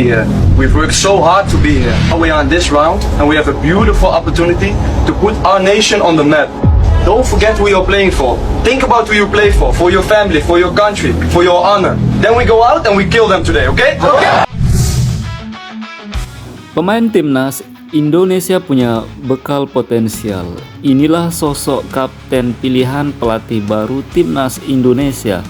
here. We've worked so hard to be here. We are in this round and we have a beautiful opportunity to put our nation on the map. Don't forget who you're playing for. Think about who you play for your family, for your country, for your honor. Then we go out and we kill them today, okay? Pemain timnas Indonesia punya bekal potensial. Inilah sosok kapten pilihan pelatih baru timnas Indonesia.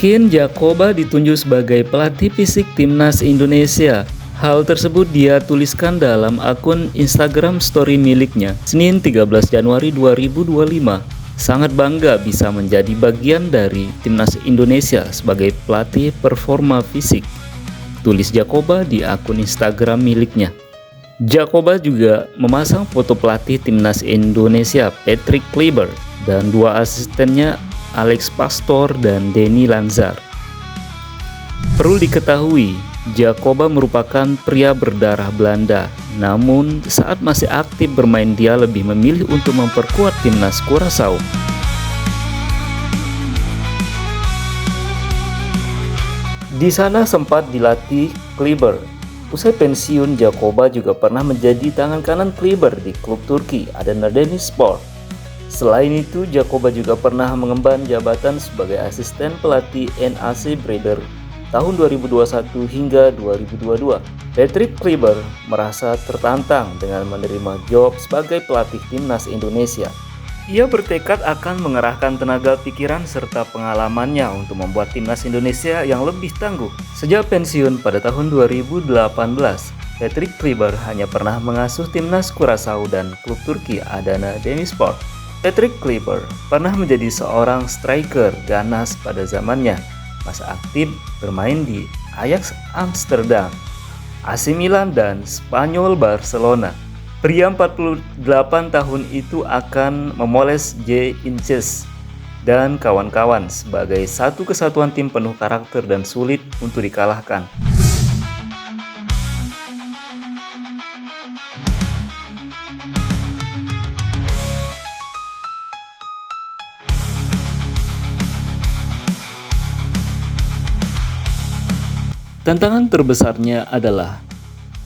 Ken Jakoba ditunjuk sebagai pelatih fisik timnas Indonesia. Hal tersebut dia tuliskan dalam akun Instagram story miliknya Senin 13 Januari 2025. Sangat bangga bisa menjadi bagian dari timnas Indonesia sebagai pelatih performa fisik, tulis Jakoba di akun Instagram miliknya. Jakoba juga memasang foto pelatih timnas Indonesia Patrick Kluivert dan dua asistennya Alex Pastoor dan Denny Lanzar. Perlu diketahui, Jakoba merupakan pria berdarah Belanda, namun saat masih aktif bermain dia lebih memilih untuk memperkuat timnas Curaçao. Di sana sempat dilatih Kluivert. Usai pensiun, Jakoba juga pernah menjadi tangan kanan Kluivert di klub Turki Adana Demirspor. Selain itu, Jakoba juga pernah mengemban jabatan sebagai asisten pelatih NAC Breda tahun 2021 hingga 2022. Patrick Kluivert merasa tertantang dengan menerima job sebagai pelatih timnas Indonesia. Ia bertekad akan mengerahkan tenaga pikiran serta pengalamannya untuk membuat timnas Indonesia yang lebih tangguh. Sejak pensiun pada tahun 2018, Patrick Kluivert hanya pernah mengasuh timnas Curaçao dan klub Turki Adana Demirspor. Patrick Kluivert pernah menjadi seorang striker ganas pada zamannya. Masa aktif bermain di Ajax Amsterdam, AC Milan dan Spanyol Barcelona. Pria 48 tahun itu akan memoles J. Inches dan kawan-kawan sebagai satu kesatuan tim penuh karakter dan sulit untuk dikalahkan. Tantangan terbesarnya adalah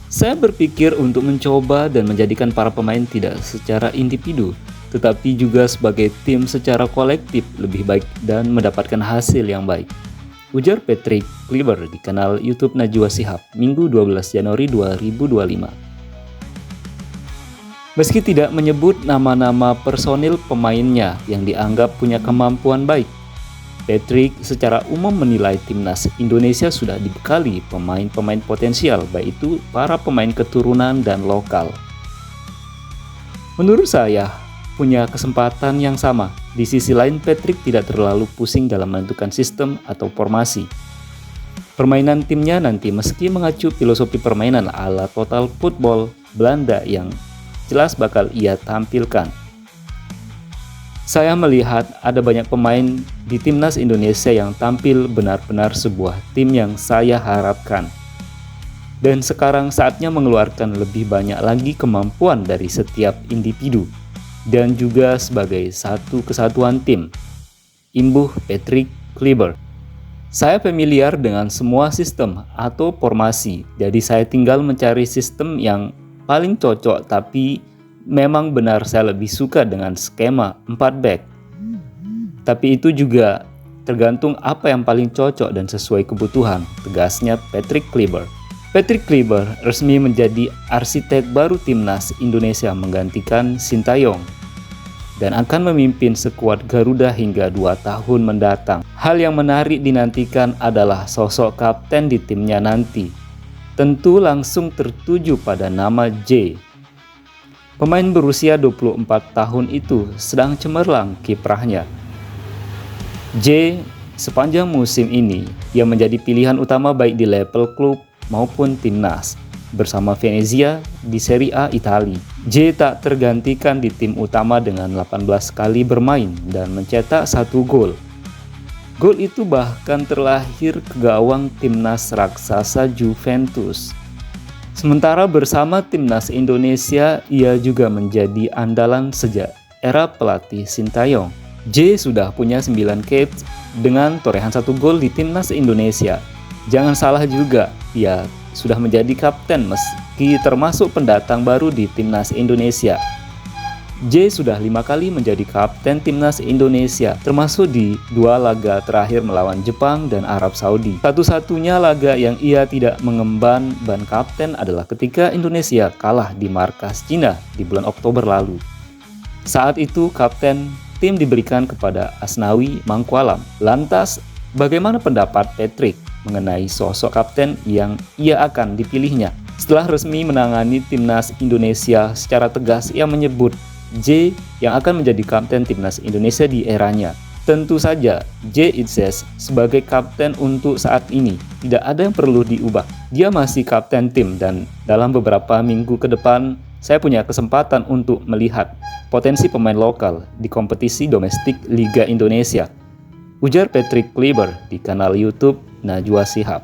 saya berpikir untuk mencoba dan menjadikan para pemain tidak secara individu, tetapi juga sebagai tim secara kolektif lebih baik dan mendapatkan hasil yang baik, ujar Patrick Kluivert di kanal YouTube Najwa Shihab, Minggu 12 Januari 2025. Meski tidak menyebut nama-nama personil pemainnya yang dianggap punya kemampuan baik, Patrick secara umum menilai timnas Indonesia sudah dibekali pemain-pemain potensial, baik itu para pemain keturunan dan lokal. Menurut saya, punya kesempatan yang sama. Di sisi lain, Patrick tidak terlalu pusing dalam menentukan sistem atau formasi. Permainan timnya nanti meski mengacu filosofi permainan ala total football Belanda yang jelas bakal ia tampilkan. Saya melihat ada banyak pemain di timnas Indonesia yang tampil benar-benar sebuah tim yang saya harapkan. Dan sekarang saatnya mengeluarkan lebih banyak lagi kemampuan dari setiap individu dan juga sebagai satu kesatuan tim, imbuh Patrick Kluivert. Saya familiar dengan semua sistem atau formasi, jadi saya tinggal mencari sistem yang paling cocok, tapi memang benar saya lebih suka dengan skema 4 back. Tapi itu juga tergantung apa yang paling cocok dan sesuai kebutuhan, tegasnya Patrick Kluivert. Patrick Kluivert resmi menjadi arsitek baru timnas Indonesia menggantikan Sintayong dan akan memimpin skuad Garuda hingga 2 tahun mendatang. Hal yang menarik dinantikan adalah sosok kapten di timnya nanti. Tentu langsung tertuju pada nama J. Pemain berusia 24 tahun itu sedang cemerlang kiprahnya. J sepanjang musim ini ia menjadi pilihan utama baik di level klub maupun timnas. Bersama Venezia di Serie A Italia, J tak tergantikan di tim utama dengan 18 kali bermain dan mencetak 1 gol. Gol itu bahkan terlahir ke gawang timnas raksasa Juventus. Sementara bersama timnas Indonesia, ia juga menjadi andalan sejak era pelatih Sintayong. J sudah punya 9 caps dengan torehan 1 gol di timnas Indonesia. Jangan salah juga, ia sudah menjadi kapten meski termasuk pendatang baru di timnas Indonesia. J sudah 5 kali menjadi kapten timnas Indonesia, termasuk di 2 laga terakhir melawan Jepang dan Arab Saudi. Satu-satunya laga yang ia tidak mengemban ban kapten adalah ketika Indonesia kalah di markas Cina di bulan Oktober lalu. Saat itu kapten tim diberikan kepada Asnawi Mangkualam. Lantas, bagaimana pendapat Patrick mengenai sosok kapten yang ia akan dipilihnya? Setelah resmi menangani timnas Indonesia secara tegas, ia menyebut J yang akan menjadi kapten timnas Indonesia di eranya. Tentu saja, J Itzes sebagai kapten untuk saat ini tidak ada yang perlu diubah. Dia masih kapten tim dan dalam beberapa minggu ke depan saya punya kesempatan untuk melihat potensi pemain lokal di kompetisi domestik Liga Indonesia, ujar Patrick Kluivert di kanal YouTube Najwa Shihab.